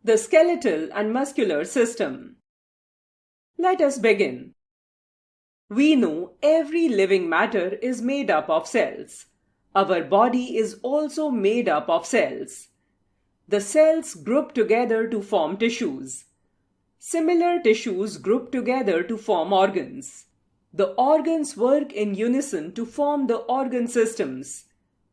the skeletal and muscular system. Let us begin. We know every living matter is made up of cells. Our body is also made up of cells. The cells group together to form tissues. Similar tissues group together to form organs. The organs work in unison to form the organ systems.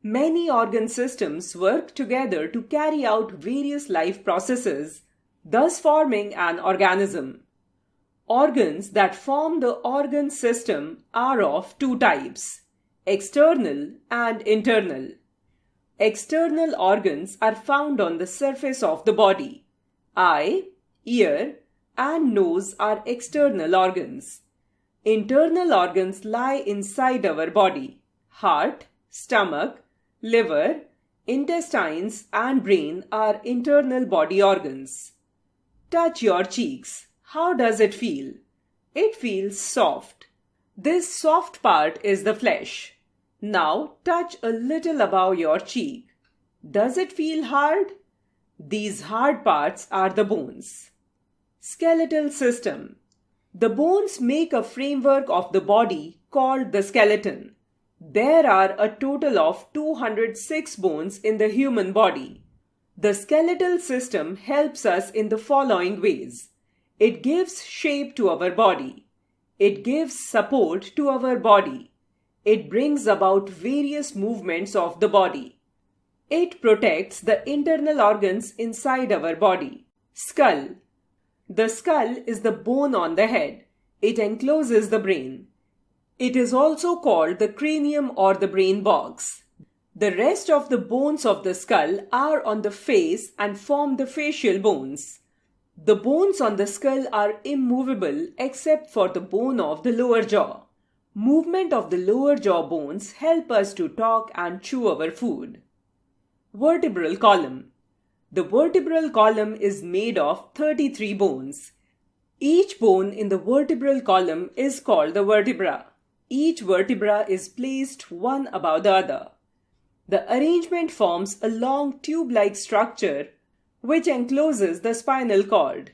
Many organ systems work together to carry out various life processes, thus forming an organism. Organs that form the organ system are of two types, external and internal. External organs are found on the surface of the body. Eye, ear, and nose are external organs. Internal organs lie inside our body. Heart, stomach, liver, intestines, and brain are internal body organs. Touch your cheeks. How does it feel? It feels soft. This soft part is the flesh. Now touch a little above your cheek. Does it feel hard? These hard parts are the bones. Skeletal system. The bones make a framework of the body called the skeleton. There are a total of 206 bones in the human body. The skeletal system helps us in the following ways. It gives shape to our body. It gives support to our body. It brings about various movements of the body. It protects the internal organs inside our body. Skull. The skull is the bone on the head. It encloses the brain. It is also called the cranium or the brain box. The rest of the bones of the skull are on the face and form the facial bones. The bones on the skull are immovable except for the bone of the lower jaw. Movement of the lower jaw bones help us to talk and chew our food. Vertebral column. The vertebral column is made of 33 bones. Each bone in the vertebral column is called the vertebra. Each vertebra is placed one above the other. The arrangement forms a long tube-like structure which encloses the spinal cord.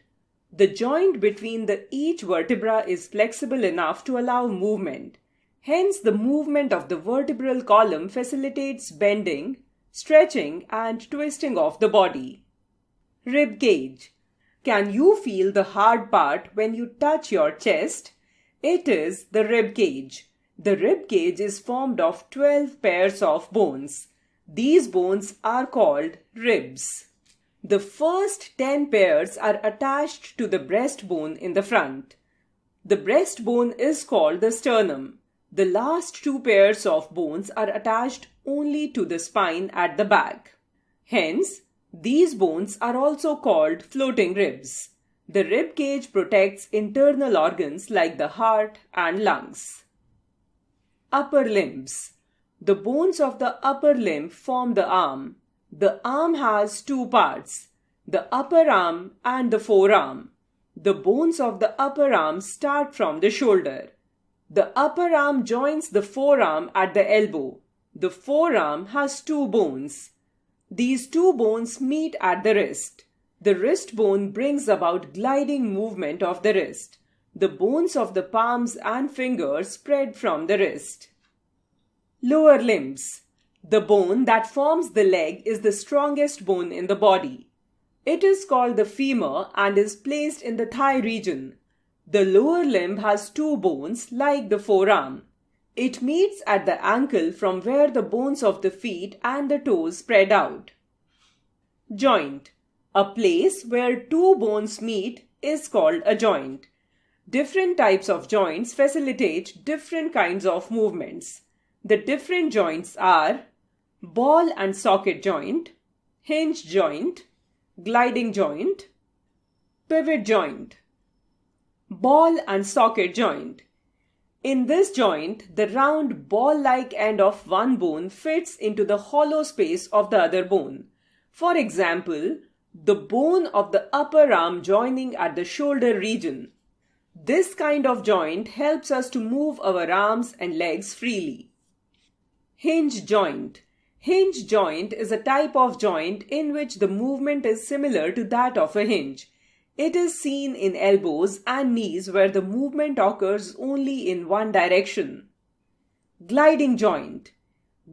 The joint between each vertebra is flexible enough to allow movement. Hence, the movement of the vertebral column facilitates bending, stretching, and twisting of the body. Rib cage. Can you feel the hard part when you touch your chest? It is the rib cage. The rib cage is formed of 12 pairs of bones. These bones are called ribs. The first 10 pairs are attached to the breastbone in the front. The breastbone is called the sternum. The last 2 pairs of bones are attached only to the spine at the back. Hence, these bones are also called floating ribs. The rib cage protects internal organs like the heart and lungs. Upper limbs. The bones of the upper limb form the arm. The arm has 2 parts, the upper arm and the forearm. The bones of the upper arm start from the shoulder. The upper arm joins the forearm at the elbow. The forearm has 2 bones. These 2 bones meet at the wrist. The wrist bone brings about gliding movement of the wrist. The bones of the palms and fingers spread from the wrist. Lower limbs. The bone that forms the leg is the strongest bone in the body. It is called the femur and is placed in the thigh region. The lower limb has 2 bones like the forearm. It meets at the ankle from where the bones of the feet and the toes spread out. Joint. A place where 2 bones meet is called a joint. Different types of joints facilitate different kinds of movements. The different joints are ball and socket joint, hinge joint, gliding joint, pivot joint. Ball and socket joint. In this joint, the round ball-like end of one bone fits into the hollow space of the other bone. For example, the bone of the upper arm joining at the shoulder region. This kind of joint helps us to move our arms and legs freely. Hinge joint. Hinge joint is a type of joint in which the movement is similar to that of a hinge. It is seen in elbows and knees where the movement occurs only in one direction. Gliding joint.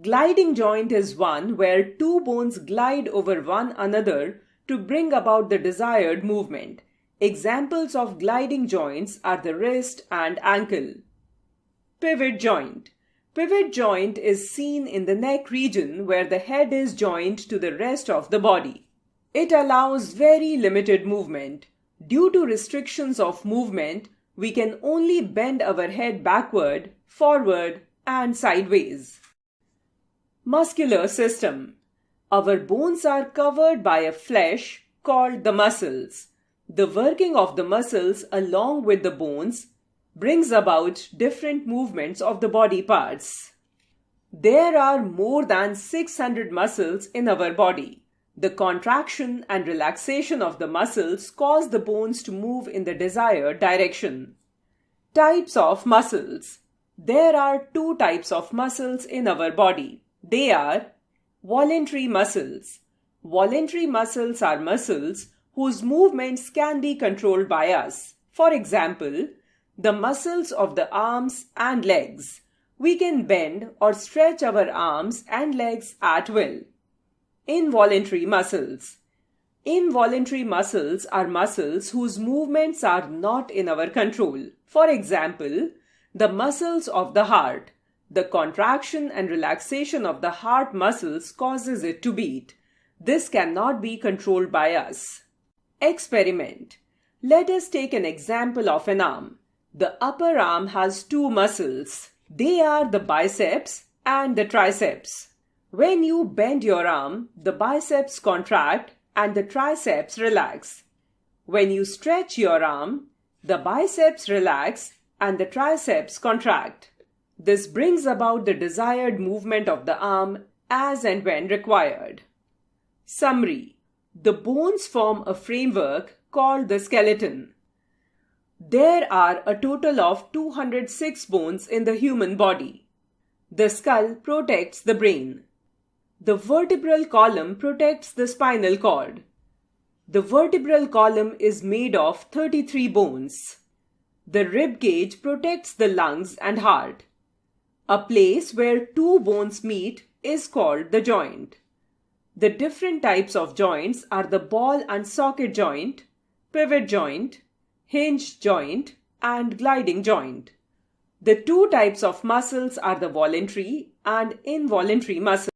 Gliding joint is one where two bones glide over one another to bring about the desired movement. Examples of gliding joints are the wrist and ankle. Pivot joint. Pivot joint is seen in the neck region where the head is joined to the rest of the body. It allows very limited movement. Due to restrictions of movement, we can only bend our head backward, forward, and sideways. Muscular system. Our bones are covered by a flesh called the muscles. The working of the muscles along with the bones brings about different movements of the body parts. There are more than 600 muscles in our body. The contraction and relaxation of the muscles cause the bones to move in the desired direction. Types of muscles. There are two types of muscles in our body. They are voluntary muscles. Voluntary muscles are muscles whose movements can be controlled by us. For example, the muscles of the arms and legs. We can bend or stretch our arms and legs at will. Involuntary muscles. Involuntary muscles are muscles whose movements are not in our control. For example, the muscles of the heart. The contraction and relaxation of the heart muscles causes it to beat. This cannot be controlled by us. Experiment. Let us take an example of an arm. The upper arm has two muscles. They are the biceps and the triceps. When you bend your arm, the biceps contract and the triceps relax. When you stretch your arm, the biceps relax and the triceps contract. This brings about the desired movement of the arm as and when required. Summary. The bones form a framework called the skeleton. There are a total of 206 bones in the human body. The skull protects the brain. The vertebral column protects the spinal cord. The vertebral column is made of 33 bones. The rib cage protects the lungs and heart. A place where two bones meet is called the joint. The different types of joints are the ball and socket joint, pivot joint, hinge joint, and gliding joint. The two types of muscles are the voluntary and involuntary muscles.